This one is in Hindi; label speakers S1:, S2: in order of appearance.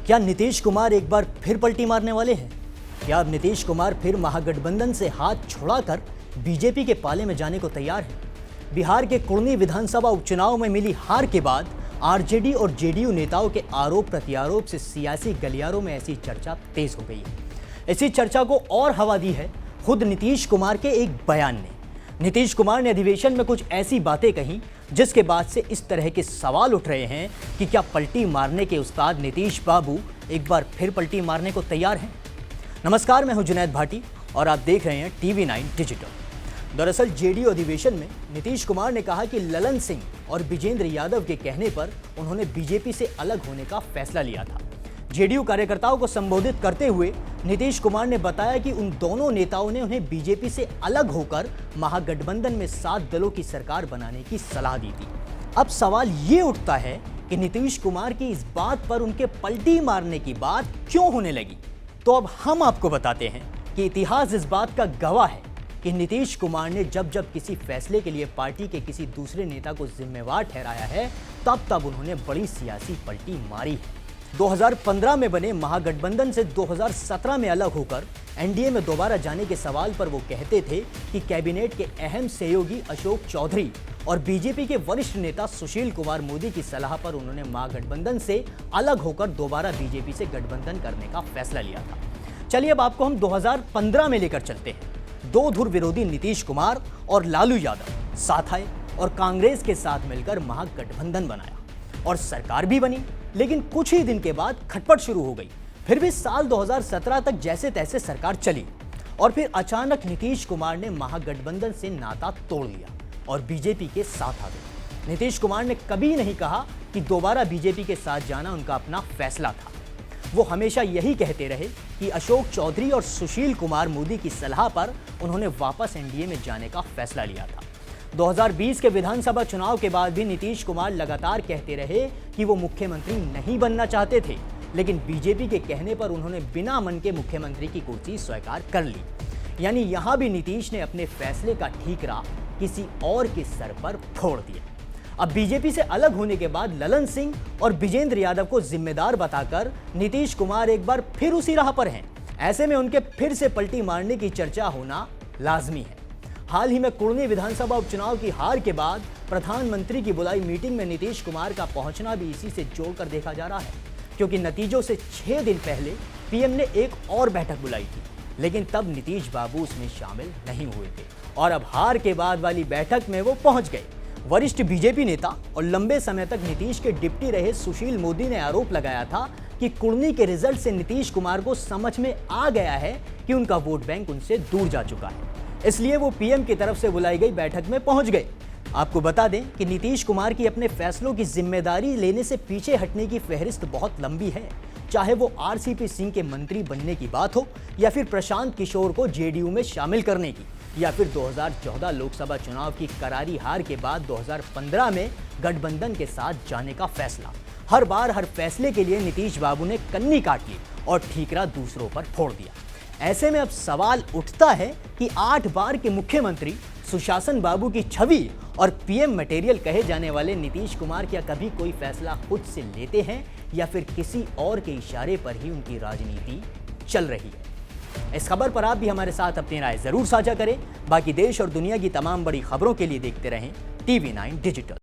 S1: क्या नीतीश कुमार एक बार फिर पलटी मारने वाले हैं? क्या अब नीतीश कुमार फिर महागठबंधन से हाथ छुड़ाकर बीजेपी के पाले में जाने को तैयार हैं? बिहार के कुर्नी विधानसभा उपचुनाव में मिली हार के बाद आरजेडी और जेडीयू नेताओं के आरोप प्रत्यारोप से सियासी गलियारों में ऐसी चर्चा तेज हो गई है। इसी चर्चा को और हवा दी है खुद नीतीश कुमार के एक बयान ने। नीतीश कुमार ने अधिवेशन में कुछ ऐसी बातें कही जिसके बाद से इस तरह के सवाल उठ रहे हैं कि क्या पलटी मारने के उस्ताद नीतीश बाबू एक बार फिर पलटी मारने को तैयार हैं? नमस्कार, मैं हूं जुनैद भाटी और आप देख रहे हैं TV9 डिजिटल। दरअसल जेडीयू अधिवेशन में नीतीश कुमार ने कहा कि ललन सिंह और विजेंद्र यादव के कहने पर उन्होंने बीजेपी से अलग होने का फैसला लिया था। जेडीयू कार्यकर्ताओं को संबोधित करते हुए नीतीश कुमार ने बताया कि उन दोनों नेताओं ने उन्हें बीजेपी से अलग होकर महागठबंधन में 7 दलों की सरकार बनाने की सलाह दी थी। अब सवाल ये उठता है कि नीतीश कुमार की इस बात पर उनके पलटी मारने की बात क्यों होने लगी। तो अब हम आपको बताते हैं कि इतिहास इस बात का गवाह है कि नीतीश कुमार ने जब जब किसी फैसले के लिए पार्टी के किसी दूसरे नेता को जिम्मेवार ठहराया है, तब तब उन्होंने बड़ी सियासी पलटी मारी है। 2015 में बने महागठबंधन से 2017 में अलग होकर एनडीए में दोबारा जाने के सवाल पर वो कहते थे कि कैबिनेट के अहम सहयोगी अशोक चौधरी और बीजेपी के वरिष्ठ नेता सुशील कुमार मोदी की सलाह पर उन्होंने महागठबंधन से अलग होकर दोबारा बीजेपी से गठबंधन करने का फैसला लिया था। चलिए अब आपको हम 2015 में लेकर चलते हैं। दो धुर विरोधी नीतीश कुमार और लालू यादव साथ आए और कांग्रेस के साथ मिलकर महागठबंधन बनाया और सरकार भी बनी। लेकिन कुछ ही दिन के बाद खटपट शुरू हो गई। फिर भी साल 2017 तक जैसे तैसे सरकार चली और फिर अचानक नीतीश कुमार ने महागठबंधन से नाता तोड़ लिया और बीजेपी के साथ आ गए। नीतीश कुमार ने कभी नहीं कहा कि दोबारा बीजेपी के साथ जाना उनका अपना फैसला था। वो हमेशा यही कहते रहे कि अशोक चौधरी और सुशील कुमार मोदी की सलाह पर उन्होंने वापस एनडीए में जाने का फैसला लिया था। 2020 के विधानसभा चुनाव के बाद भी नीतीश कुमार लगातार कहते रहे कि वो मुख्यमंत्री नहीं बनना चाहते थे, लेकिन बीजेपी के कहने पर उन्होंने बिना मन के मुख्यमंत्री की कुर्सी स्वीकार कर ली। यानी यहां भी नीतीश ने अपने फैसले का ठीकरा किसी और के सर पर फोड़ दिया। अब बीजेपी से अलग होने के बाद ललन सिंह और विजेंद्र यादव को जिम्मेदार बताकर नीतीश कुमार एक बार फिर उसी राह पर हैं। ऐसे में उनके फिर से पलटी मारने की चर्चा होना लाजमी है। हाल ही में कुर्नी विधानसभा उपचुनाव की हार के बाद प्रधानमंत्री की बुलाई मीटिंग में नीतीश कुमार का पहुंचना भी इसी से जोड़कर देखा जा रहा है, क्योंकि नतीजों से 6 दिन पहले पीएम ने एक और बैठक बुलाई थी, लेकिन तब नीतीश बाबू उसमें शामिल नहीं हुए थे और अब हार के बाद वाली बैठक में वो पहुंच गए। वरिष्ठ बीजेपी नेता और लंबे समय तक नीतीश के डिप्टी रहे सुशील मोदी ने आरोप लगाया था कि कुर्नी के रिजल्ट से नीतीश कुमार को समझ में आ गया है कि उनका वोट बैंक उनसे दूर जा चुका है, इसलिए वो पीएम की तरफ से बुलाई गई बैठक में पहुंच गए। आपको बता दें कि नीतीश कुमार की अपने फैसलों की जिम्मेदारी लेने से पीछे हटने की फहरिस्त बहुत लंबी है, चाहे वो आरसीपी सिंह के मंत्री बनने की बात हो या फिर प्रशांत किशोर को जेडीयू में शामिल करने की, या फिर 2014 लोकसभा चुनाव की करारी हार के बाद 2015 में गठबंधन के साथ जाने का फैसला। हर बार हर फैसले के लिए नीतीश बाबू ने कन्नी काट ली और ठीकरा दूसरों पर फोड़ दिया। ऐसे में अब सवाल उठता है कि 8 बार के मुख्यमंत्री सुशासन बाबू की छवि और पीएम मटेरियल कहे जाने वाले नीतीश कुमार क्या कभी कोई फैसला खुद से लेते हैं या फिर किसी और के इशारे पर ही उनकी राजनीति चल रही है? इस खबर पर आप भी हमारे साथ अपनी राय जरूर साझा करें। बाकी देश और दुनिया की तमाम बड़ी खबरों के लिए देखते रहें TV9 डिजिटल।